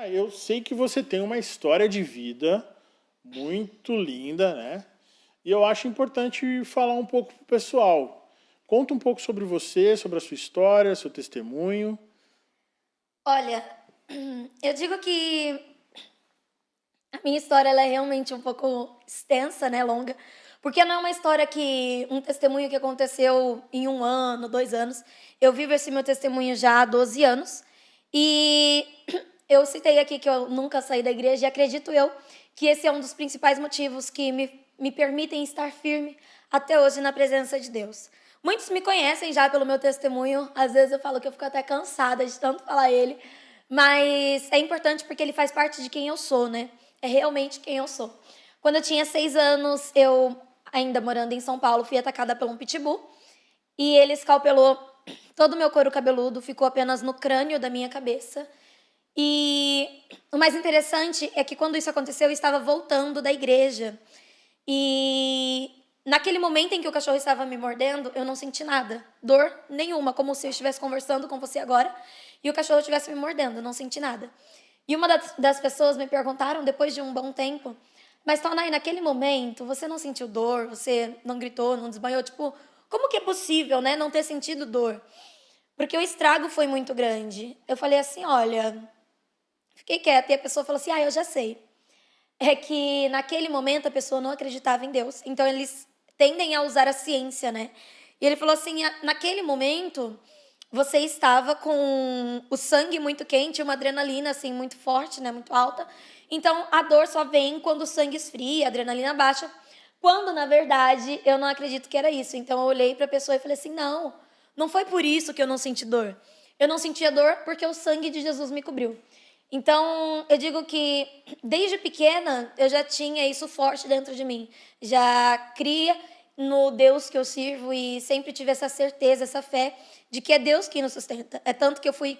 Eu sei que você tem uma história de vida muito linda, né? E eu acho importante falar um pouco pro pessoal. Conta um pouco sobre você, sobre a sua história, seu testemunho. Olha, eu digo que a minha história ela é realmente um pouco extensa, né, longa, porque não é uma história que um testemunho que aconteceu em 1 ano, 2 anos. Eu vivo esse meu testemunho já há 12 anos e eu citei aqui que eu nunca saí da igreja e acredito eu que esse é um dos principais motivos que me permitem estar firme até hoje na presença de Deus. Muitos me conhecem já pelo meu testemunho, às vezes eu falo que eu fico até cansada de tanto falar ele, mas é importante porque ele faz parte de quem eu sou, né? É realmente quem eu sou. Quando eu tinha 6 anos, eu, ainda morando em São Paulo, fui atacada por um pitbull e ele escalpelou todo o meu couro cabeludo, ficou apenas no crânio da minha cabeça. E o mais interessante é que quando isso aconteceu, eu estava voltando da igreja. E naquele momento em que o cachorro estava me mordendo, eu não senti nada, dor nenhuma, como se eu estivesse conversando com você agora e o cachorro estivesse me mordendo, não senti nada. E uma das pessoas me perguntaram, depois de um bom tempo, mas Tonai, naquele momento, você não sentiu dor, você não gritou, não desmaiou, tipo, como que é possível, né, não ter sentido dor? Porque o estrago foi muito grande. Eu falei assim, olha, fiquei quieta e a pessoa falou assim, eu já sei. É que naquele momento a pessoa não acreditava em Deus, então eles tendem a usar a ciência, né? E ele falou assim: naquele momento você estava com o sangue muito quente, uma adrenalina assim muito forte, né, muito alta. Então a dor só vem quando o sangue esfria, a adrenalina baixa. Quando na verdade eu não acredito que era isso. Então eu olhei para a pessoa e falei assim: não, não foi por isso que eu não senti dor. Eu não sentia dor porque o sangue de Jesus me cobriu. Então, eu digo que desde pequena eu já tinha isso forte dentro de mim. Já cria no Deus que eu sirvo e sempre tive essa certeza, essa fé de que é Deus que nos sustenta. É tanto que eu fui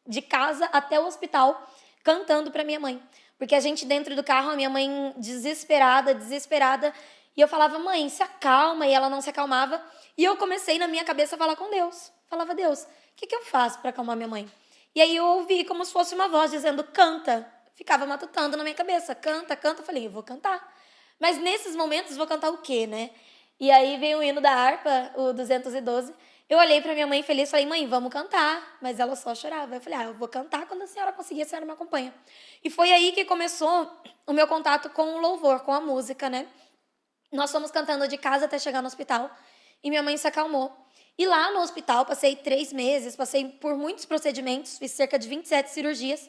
de casa até o hospital cantando para minha mãe. Porque a gente dentro do carro, a minha mãe desesperada, desesperada, e eu falava: "Mãe, se acalma", e ela não se acalmava. E eu comecei na minha cabeça a falar com Deus. Falava: "Deus, o que que eu faço para acalmar minha mãe?" E aí eu ouvi como se fosse uma voz dizendo: "Canta". Ficava matutando na minha cabeça: "Canta, canta". Eu falei: "Eu vou cantar". Mas nesses momentos vou cantar o quê, né? E aí veio o hino da harpa, o 212. Eu olhei para minha mãe feliz e falei: "Mãe, vamos cantar". Mas ela só chorava. Eu falei: "Eu vou cantar quando a senhora conseguir, a senhora me acompanha". E foi aí que começou o meu contato com o louvor, com a música, né? Nós fomos cantando de casa até chegar no hospital e minha mãe se acalmou. E lá no hospital passei 3 meses, passei por muitos procedimentos, fiz cerca de 27 cirurgias.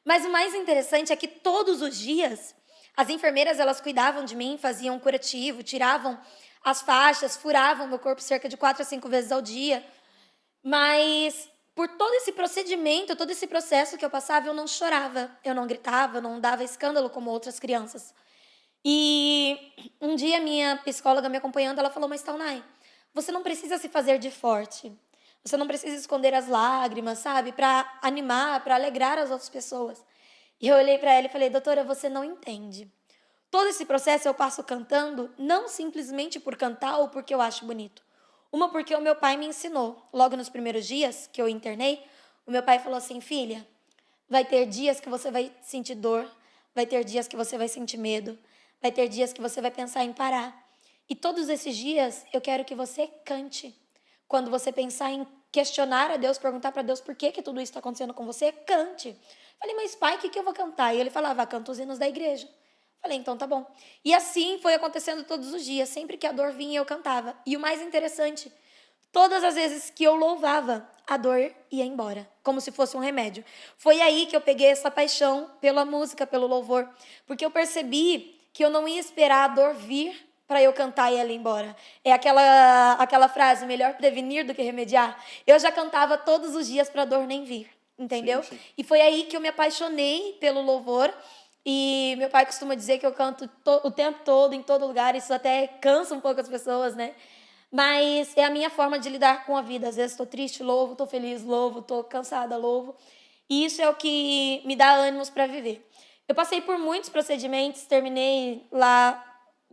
Mas o mais interessante é que todos os dias as enfermeiras elas cuidavam de mim, faziam um curativo, tiravam as faixas, furavam meu corpo cerca de 4 a 5 vezes ao dia. Mas por todo esse procedimento, todo esse processo que eu passava, eu não chorava, eu não gritava, eu não dava escândalo como outras crianças. E um dia minha psicóloga me acompanhando, ela falou: "Mas Taunay, você não precisa se fazer de forte. Você não precisa esconder as lágrimas, sabe? Para animar, para alegrar as outras pessoas". E eu olhei para ela e falei: "Doutora, você não entende. Todo esse processo eu passo cantando, não simplesmente por cantar ou porque eu acho bonito. Uma, porque o meu pai me ensinou. Logo nos primeiros dias que eu internei, o meu pai falou assim: Filha, vai ter dias que você vai sentir dor, vai ter dias que você vai sentir medo, vai ter dias que você vai pensar em parar. E todos esses dias eu quero que você cante. Quando você pensar em questionar a Deus, perguntar para Deus por que tudo isso está acontecendo com você, cante". Falei: "Mas pai, o que eu vou cantar?" E ele falava: "Canta os hinos da igreja". Falei: "Então tá bom". E assim foi acontecendo todos os dias. Sempre que a dor vinha, eu cantava. E o mais interessante, todas as vezes que eu louvava, a dor ia embora, como se fosse um remédio. Foi aí que eu peguei essa paixão pela música, pelo louvor, porque eu percebi que eu não ia esperar a dor vir para eu cantar e ela ir embora. É aquela frase, melhor prevenir do que remediar. Eu já cantava todos os dias para a dor nem vir, Sim, entendeu? sim. E foi aí que eu me apaixonei pelo louvor. E meu pai costuma dizer que eu canto o tempo todo, em todo lugar. Isso até cansa um pouco as pessoas, né? Mas é a minha forma de lidar com a vida. Às vezes estou triste, louvo, estou feliz, louvo, estou cansada, louvo. E isso é o que me dá ânimos para viver. Eu passei por muitos procedimentos, terminei lá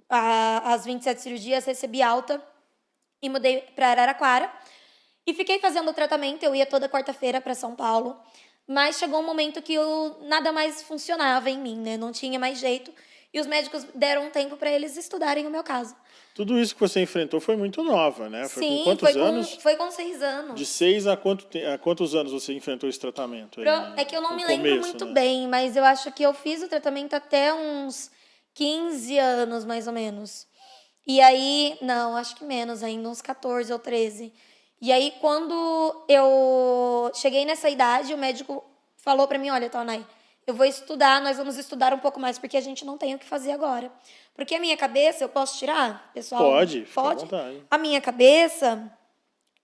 as 27 cirurgias, recebi alta e mudei para Araraquara. E fiquei fazendo o tratamento, eu ia toda quarta-feira para São Paulo. Mas chegou um momento que nada mais funcionava em mim, né? Não tinha mais jeito. E os médicos deram um tempo para eles estudarem o meu caso. Tudo isso que você enfrentou foi muito nova, né? Foi com Sim, quantos anos? foi com 6 De anos. 6 a quantos anos você enfrentou esse tratamento aí? É que eu não No me lembro começo, muito né? bem, mas eu acho que eu fiz o tratamento até uns 15 anos, mais ou menos. E aí, não, acho que menos ainda, uns 14 ou 13. E aí, quando eu cheguei nessa idade, o médico falou pra mim, olha, Taunay, eu vou estudar, nós vamos estudar um pouco mais, porque a gente não tem o que fazer agora. Porque a minha cabeça, eu posso tirar, pessoal? Pode, fica à Pode? vontade. A minha cabeça,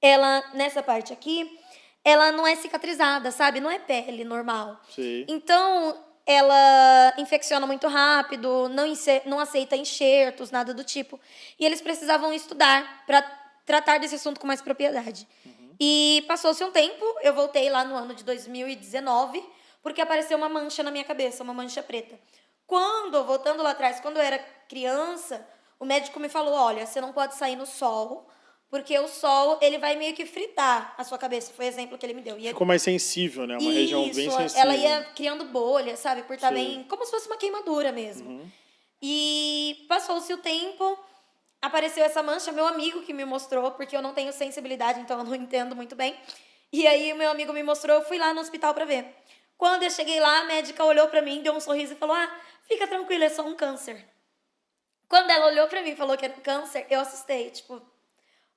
ela, nessa parte aqui, ela não é cicatrizada, sabe? Não é pele normal. Sei. Então, ela infecciona muito rápido, não aceita enxertos, nada do tipo. E eles precisavam estudar para tratar desse assunto com mais propriedade. E passou-se um tempo, eu voltei lá no ano de 2019, porque apareceu uma mancha na minha cabeça, uma mancha preta. Voltando lá atrás, quando eu era criança, o médico me falou, olha, você não pode sair no sol, porque o sol, ele vai meio que fritar a sua cabeça. Foi o exemplo que ele me deu. Ficou mais sensível, né? Uma região bem Isso, sensível. ela ia criando bolha, sabe? Por estar Sei. bem... Como se fosse uma queimadura mesmo. E passou-se o tempo, apareceu essa mancha, meu amigo que me mostrou, porque eu não tenho sensibilidade, então eu não entendo muito bem. E aí o meu amigo me mostrou, eu fui lá no hospital para ver. Quando eu cheguei lá, a médica olhou para mim, deu um sorriso e falou, fica tranquila, é só um câncer. Quando ela olhou para mim e falou que era um câncer, eu assustei, tipo...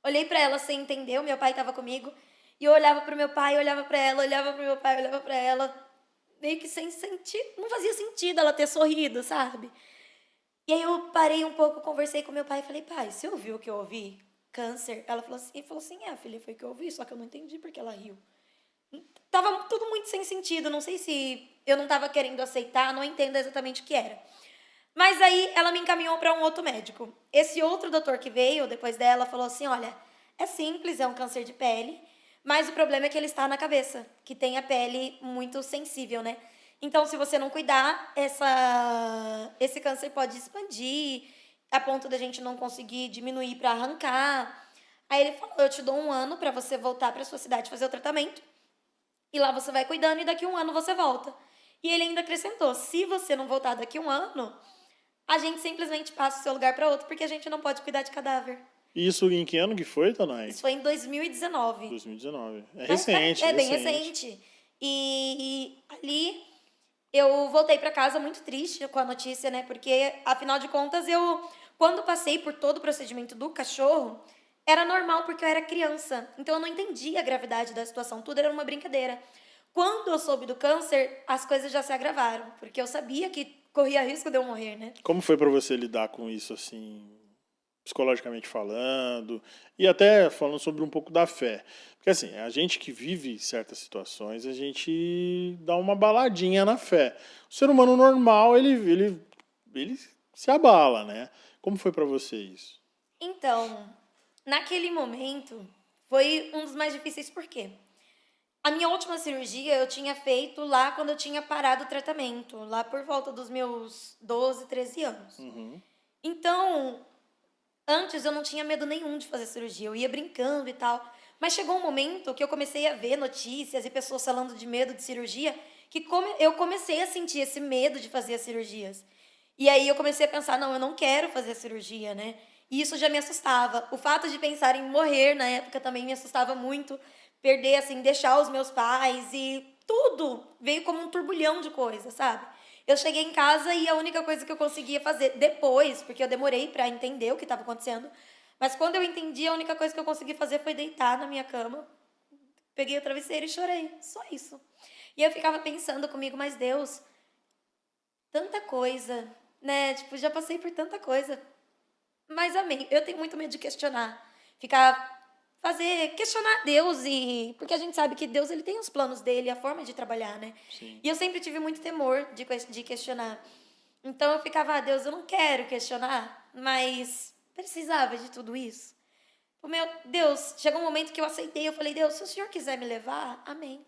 Olhei para ela sem entender, o meu pai estava comigo, e eu olhava para o meu pai, olhava para ela, olhava para o meu pai, olhava para ela, meio que sem sentido, não fazia sentido ela ter sorrido, sabe? E aí eu parei um pouco, conversei com meu pai e falei, pai, você ouviu o que eu ouvi? Câncer? Ela falou assim, filha, foi o que eu ouvi, só que eu não entendi porque ela riu. Tava tudo muito sem sentido, não sei se eu não estava querendo aceitar, não entendo exatamente o que era. Mas aí ela me encaminhou para um outro médico. Esse outro doutor que veio depois dela falou assim, olha, é simples, é um câncer de pele, mas o problema é que ele está na cabeça, que tem a pele muito sensível, né? Então, se você não cuidar, esse câncer pode expandir a ponto da gente não conseguir diminuir para arrancar. Aí ele falou, eu te dou 1 ano para você voltar para sua cidade fazer o tratamento, e lá você vai cuidando e daqui 1 ano você volta. E ele ainda acrescentou, se você não voltar daqui 1 ano... a gente simplesmente passa o seu lugar para outro, porque a gente não pode cuidar de cadáver. E isso em que ano que foi, Tanay? Isso foi em 2019. 2019. É Mas recente, é bem recente. E ali eu voltei para casa muito triste com a notícia, né? Porque, afinal de contas, quando passei por todo o procedimento do cachorro, era normal porque eu era criança. Então eu não entendia a gravidade da situação, tudo era uma brincadeira. Quando eu soube do câncer, as coisas já se agravaram, porque eu sabia que corria risco de eu morrer, né? Como foi para você lidar com isso, assim, psicologicamente falando, e até falando sobre um pouco da fé? Porque, assim, a gente que vive certas situações, a gente dá uma baladinha na fé. O ser humano normal, ele se abala, né? Como foi para você isso? Então, naquele momento, foi um dos mais difíceis, por quê? A minha última cirurgia eu tinha feito lá quando eu tinha parado o tratamento, lá por volta dos meus 12, 13 anos. Então, antes eu não tinha medo nenhum de fazer cirurgia, eu ia brincando e tal. Mas chegou um momento que eu comecei a ver notícias e pessoas falando de medo de cirurgia, que eu comecei a sentir esse medo de fazer as cirurgias. E aí eu comecei a pensar, não, eu não quero fazer a cirurgia, né? E isso já me assustava. O fato de pensar em morrer na época também me assustava muito. Perder, assim, deixar os meus pais e tudo veio como um turbulhão de coisas, sabe? Eu cheguei em casa e a única coisa que eu conseguia fazer depois, porque eu demorei para entender o que estava acontecendo, mas quando eu entendi, a única coisa que eu consegui fazer foi deitar na minha cama, peguei o travesseiro e chorei, só isso. E eu ficava pensando comigo, mas Deus, tanta coisa, né? Tipo, já passei por tanta coisa. Mas amém. Eu tenho muito medo de questionar. Questionar Deus porque a gente sabe que Deus ele tem os planos dele, a forma de trabalhar, né? Sim. E eu sempre tive muito temor de questionar. Então eu ficava, Deus, eu não quero questionar, mas precisava de tudo isso. Meu Deus, chegou um momento que eu aceitei, eu falei, Deus, se o Senhor quiser me levar, amém.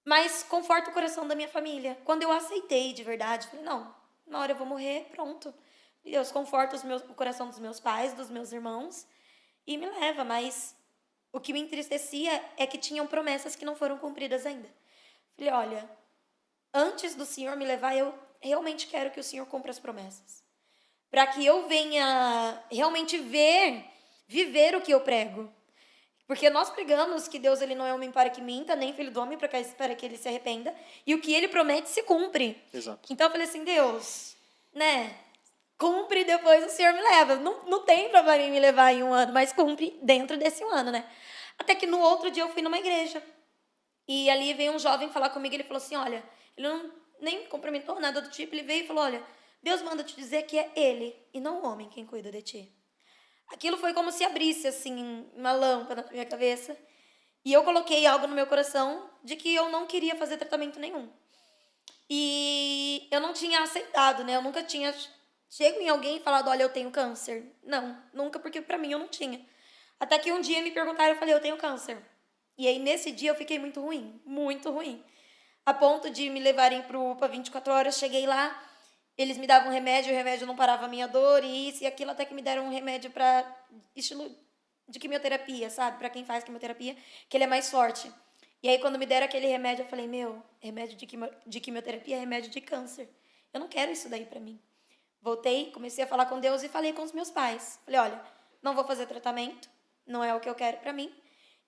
Mas conforta o coração da minha família. Quando eu aceitei de verdade, falei, não, na hora eu vou morrer, pronto. Deus, conforta o coração dos meus pais, dos meus irmãos, e me leva. Mas o que me entristecia é que tinham promessas que não foram cumpridas ainda. Falei, olha, antes do Senhor me levar, eu realmente quero que o Senhor cumpra as promessas. Para que eu venha realmente viver o que eu prego. Porque nós pregamos que Deus ele não é homem para que minta, nem filho do homem para que ele se arrependa. E o que ele promete se cumpre. Exato. Então eu falei assim, Deus, né? Cumpre, depois o Senhor me leva. Não tem problema em me levar em um ano, mas cumpre dentro desse um ano, né? Até que no outro dia eu fui numa igreja. E ali veio um jovem falar comigo, ele falou assim, olha, ele nem me cumprimentou, nada do tipo, ele veio e falou, olha, Deus manda te dizer que é ele e não o homem quem cuida de ti. Aquilo foi como se abrisse, assim, uma lâmpada na minha cabeça. E eu coloquei algo no meu coração de que eu não queria fazer tratamento nenhum. E eu não tinha aceitado, né? Eu nunca tinha chego em alguém e falado, olha, eu tenho câncer. Não, nunca, porque pra mim eu não tinha. Até que um dia me perguntaram, eu falei, eu tenho câncer. E aí, nesse dia, eu fiquei muito ruim, muito ruim. A ponto de me levarem pro UPA 24 horas, cheguei lá, eles me davam remédio, o remédio não parava a minha dor, e isso e aquilo, até que me deram um remédio para estilo de quimioterapia, sabe? Para quem faz quimioterapia, que ele é mais forte. E aí, quando me deram aquele remédio, eu falei, meu, remédio de quimioterapia é remédio de câncer. Eu não quero isso daí para mim. Voltei, comecei a falar com Deus e falei com os meus pais. Falei, olha, não vou fazer tratamento, não é o que eu quero para mim.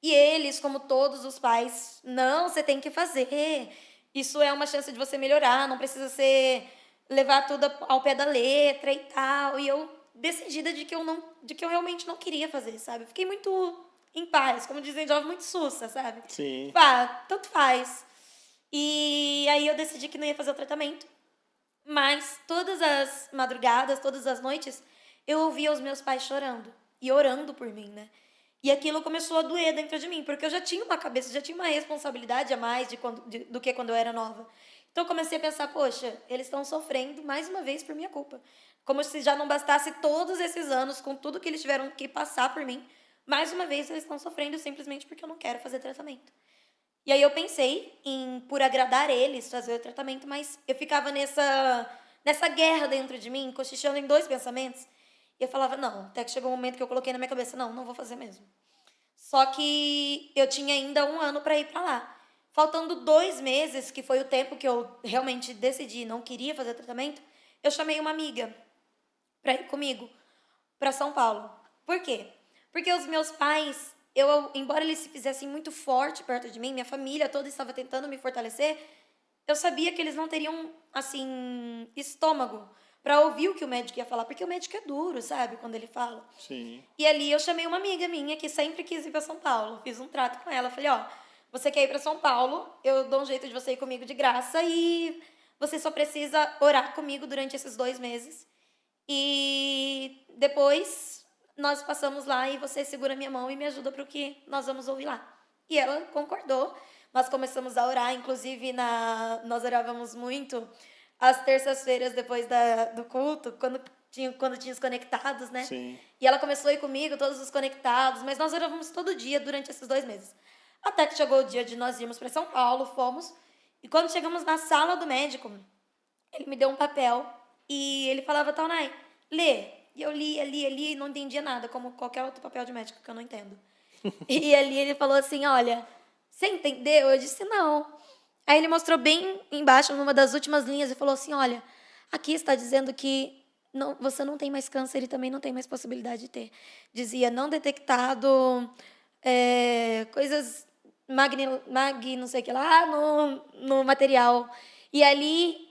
E eles, como todos os pais, não, você tem que fazer. Isso é uma chance de você melhorar, não precisa ser levar tudo ao pé da letra e tal. E eu decidida de que eu realmente não queria fazer, sabe? Eu fiquei muito em paz, como dizem jovem, muito sussa, sabe? Sim. Pá, tanto faz. E aí eu decidi que não ia fazer o tratamento. Mas todas as madrugadas, todas as noites, eu ouvia os meus pais chorando e orando por mim, né? E aquilo começou a doer dentro de mim, porque eu já tinha uma cabeça, já tinha uma responsabilidade a mais do que quando eu era nova. Então eu comecei a pensar, poxa, eles estão sofrendo mais uma vez por minha culpa. Como se já não bastasse todos esses anos, com tudo que eles tiveram que passar por mim, mais uma vez eles estão sofrendo simplesmente porque eu não quero fazer tratamento. E aí eu pensei em, por agradar eles, fazer o tratamento, mas eu ficava nessa guerra dentro de mim, cochichando em dois pensamentos. E eu falava, não, até que chegou um momento que eu coloquei na minha cabeça, não vou fazer mesmo. Só que eu tinha ainda um ano para ir para lá. Faltando 2 meses, que foi o tempo que eu realmente decidi, não queria fazer tratamento, eu chamei uma amiga para ir comigo para São Paulo. Por quê? Porque os meus pais, embora eles se fizessem muito forte perto de mim, minha família toda estava tentando me fortalecer, eu sabia que eles não teriam, assim, estômago para ouvir o que o médico ia falar, porque o médico é duro, sabe, quando ele fala. Sim. E ali eu chamei uma amiga minha que sempre quis ir para São Paulo. Fiz um trato com ela, falei, ó, você quer ir para São Paulo, eu dou um jeito de você ir comigo de graça e você só precisa orar comigo durante esses 2 meses. E depois nós passamos lá e você segura minha mão e me ajuda para o que nós vamos ouvir lá. E ela concordou. Nós começamos a orar, inclusive nós orávamos muito às terças-feiras depois do culto, quando tinha os conectados, né? Sim. E ela começou a ir comigo, todos os conectados, mas nós orávamos todo dia durante esses 2 meses. Até que chegou o dia de nós irmos para São Paulo, fomos. E quando chegamos na sala do médico, ele me deu um papel e ele falava, Taunay, lê. E eu li, e não entendia nada, como qualquer outro papel de médico que eu não entendo. E ali ele falou assim, olha, você entendeu? Eu disse, não. Aí ele mostrou bem embaixo, numa das últimas linhas, e falou assim, olha, aqui está dizendo que você não tem mais câncer e também não tem mais possibilidade de ter. Dizia, não detectado, coisas não sei o que lá, no material. E ali,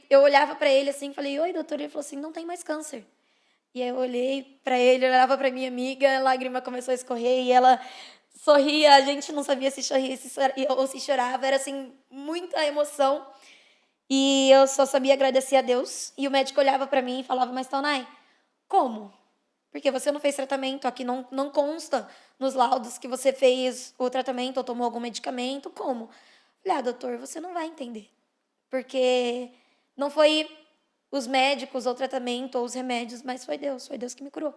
eu olhava para ele assim, falei, oi, doutor. Ele falou assim, não tem mais câncer. E aí eu olhei para ele, olhava para minha amiga, a lágrima começou a escorrer e ela sorria, a gente não sabia se sorria ou se chorava, era assim, muita emoção. E eu só sabia agradecer a Deus. E o médico olhava para mim e falava, mas Taunay, como? Porque você não fez tratamento, aqui não consta nos laudos que você fez o tratamento ou tomou algum medicamento, como? Falei, doutor, você não vai entender. Porque não foi os médicos ou o tratamento ou os remédios, mas foi Deus que me curou.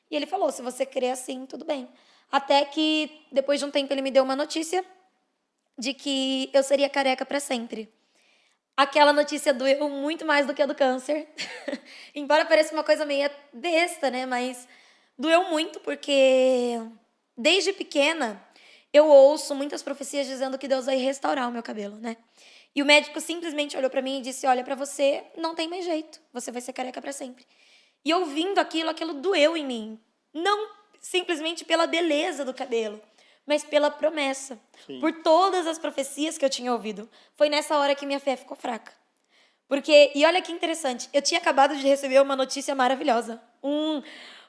E ele falou, se você crê assim, tudo bem. Até que, depois de um tempo, ele me deu uma notícia de que eu seria careca para sempre. Aquela notícia doeu muito mais do que a do câncer. Embora pareça uma coisa meio besta, né? Mas doeu muito porque, desde pequena, eu ouço muitas profecias dizendo que Deus vai restaurar o meu cabelo, né? E o médico simplesmente olhou pra mim e disse: olha, pra você não tem mais jeito, você vai ser careca pra sempre. E ouvindo aquilo doeu em mim. Não simplesmente pela beleza do cabelo, mas pela promessa. Sim. Por todas as profecias que eu tinha ouvido. Foi nessa hora que minha fé ficou fraca. Porque, e olha que interessante, eu tinha acabado de receber uma notícia maravilhosa.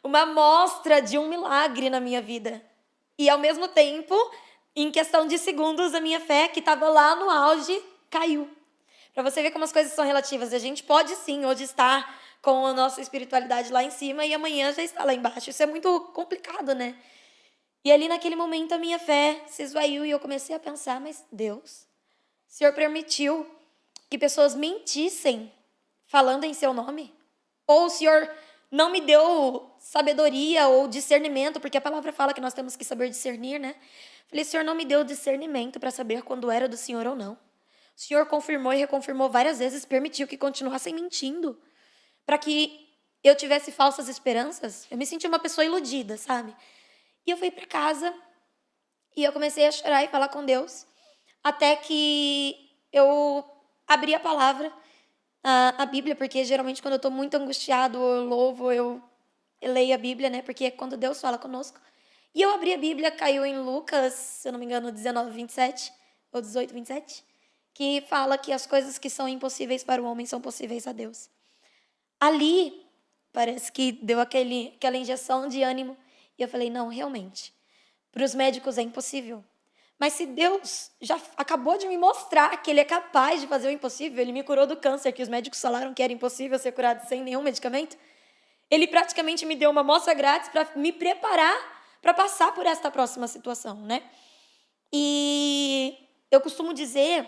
Uma amostra de um milagre na minha vida. E, ao mesmo tempo, em questão de segundos, a minha fé, que estava lá no auge, caiu. Para você ver como as coisas são relativas. A gente pode, sim, hoje estar com a nossa espiritualidade lá em cima e amanhã já está lá embaixo. Isso é muito complicado, né? E ali, naquele momento, a minha fé se esvaiu e eu comecei a pensar, mas Deus, o Senhor permitiu que pessoas mentissem falando em seu nome? Ou o Senhor não me deu sabedoria ou discernimento, porque a palavra fala que nós temos que saber discernir, né? Falei, o Senhor não me deu discernimento para saber quando era do Senhor ou não. O Senhor confirmou e reconfirmou várias vezes, permitiu que continuassem mentindo, para que eu tivesse falsas esperanças. Eu me senti uma pessoa iludida, sabe? E eu fui para casa e eu comecei a chorar e falar com Deus, até que eu abri a palavra, a Bíblia, porque geralmente quando eu estou muito angustiado, eu louvo, eu leio a Bíblia, né? Porque é quando Deus fala conosco. E eu abri a Bíblia, caiu em Lucas, se eu não me engano, 19:27, ou 18:27, que fala que as coisas que são impossíveis para o homem são possíveis a Deus. Ali, parece que deu aquela injeção de ânimo, e eu falei, não, realmente, para os médicos é impossível. Mas se Deus já acabou de me mostrar que Ele é capaz de fazer o impossível, Ele me curou do câncer, que os médicos falaram que era impossível ser curado sem nenhum medicamento, Ele praticamente me deu uma amostra grátis para me preparar para passar por esta próxima situação, né? E eu costumo dizer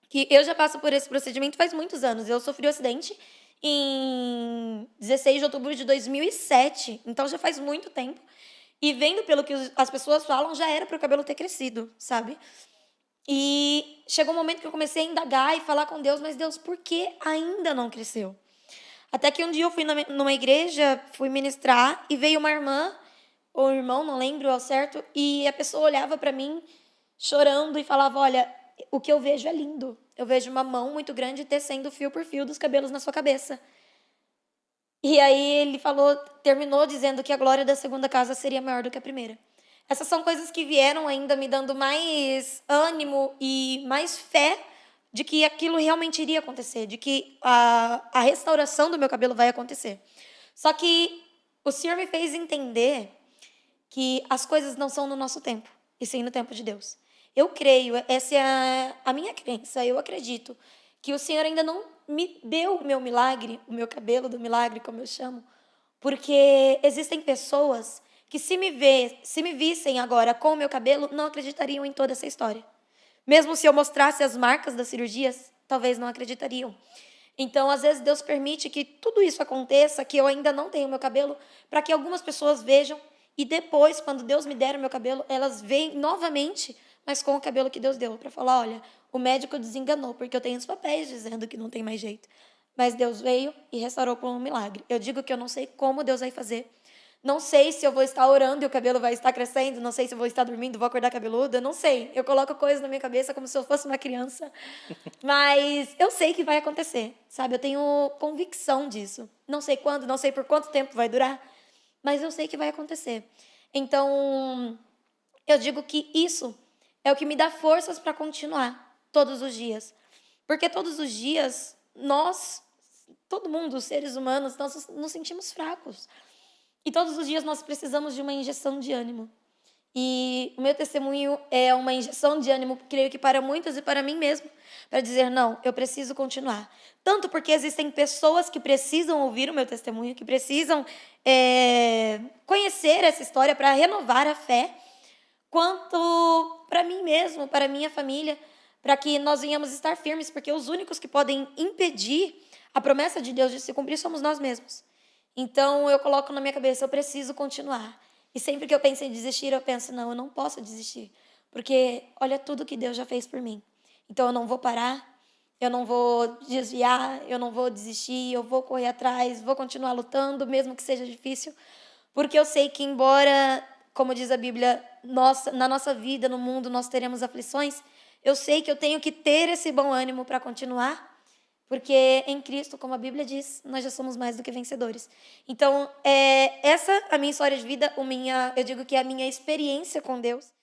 que eu já passo por esse procedimento faz muitos anos. Eu sofri um acidente em 16 de outubro de 2007, então já faz muito tempo. E vendo pelo que as pessoas falam, já era para o cabelo ter crescido, sabe? E chegou um momento que eu comecei a indagar e falar com Deus, mas Deus, por que ainda não cresceu? Até que um dia eu fui numa igreja, fui ministrar, e veio uma irmã, ou irmão, não lembro ao certo, e a pessoa olhava para mim, chorando, e falava, olha, o que eu vejo é lindo. Eu vejo uma mão muito grande tecendo fio por fio dos cabelos na sua cabeça. E aí ele terminou dizendo que a glória da segunda casa seria maior do que a primeira. Essas são coisas que vieram ainda me dando mais ânimo e mais fé de que aquilo realmente iria acontecer, de que a restauração do meu cabelo vai acontecer. Só que o Senhor me fez entender que as coisas não são no nosso tempo, e sim no tempo de Deus. Eu creio, essa é a minha crença, eu acredito que o Senhor ainda não me deu o meu milagre, o meu cabelo do milagre, como eu chamo, porque existem pessoas que se me vissem agora com o meu cabelo, não acreditariam em toda essa história. Mesmo se eu mostrasse as marcas das cirurgias, talvez não acreditariam. Então, às vezes, Deus permite que tudo isso aconteça, que eu ainda não tenho o meu cabelo, para que algumas pessoas vejam, e depois, quando Deus me der o meu cabelo, elas veem novamente, mas com o cabelo que Deus deu, para falar, olha, o médico desenganou, porque eu tenho os papéis dizendo que não tem mais jeito. Mas Deus veio e restaurou por um milagre. Eu digo que eu não sei como Deus vai fazer. Não sei se eu vou estar orando e o cabelo vai estar crescendo. Não sei se eu vou estar dormindo, vou acordar cabeluda. Não sei. Eu coloco coisas na minha cabeça como se eu fosse uma criança. Mas eu sei que vai acontecer, sabe? Eu tenho convicção disso. Não sei quando, não sei por quanto tempo vai durar, mas eu sei que vai acontecer. Então, eu digo que isso é o que me dá forças para continuar todos os dias. Porque todos os dias, todo mundo, os seres humanos, nós nos sentimos fracos. E todos os dias nós precisamos de uma injeção de ânimo. E o meu testemunho é uma injeção de ânimo, creio que para muitos e para mim mesmo, para dizer, não, eu preciso continuar. Tanto porque existem pessoas que precisam ouvir o meu testemunho, que precisam conhecer essa história para renovar a fé, quanto para mim mesmo, para a minha família, para que nós venhamos estar firmes, porque os únicos que podem impedir a promessa de Deus de se cumprir somos nós mesmos. Então, eu coloco na minha cabeça, eu preciso continuar. E sempre que eu penso em desistir, eu penso, não, eu não posso desistir. Porque olha tudo que Deus já fez por mim. Então, eu não vou parar, eu não vou desviar, eu não vou desistir, eu vou correr atrás, vou continuar lutando, mesmo que seja difícil. Porque eu sei que, embora como diz a Bíblia, na nossa vida, no mundo, nós teremos aflições, eu sei que eu tenho que ter esse bom ânimo para continuar, porque em Cristo, como a Bíblia diz, nós já somos mais do que vencedores. Então, essa a minha história de vida, eu digo que é a minha experiência com Deus.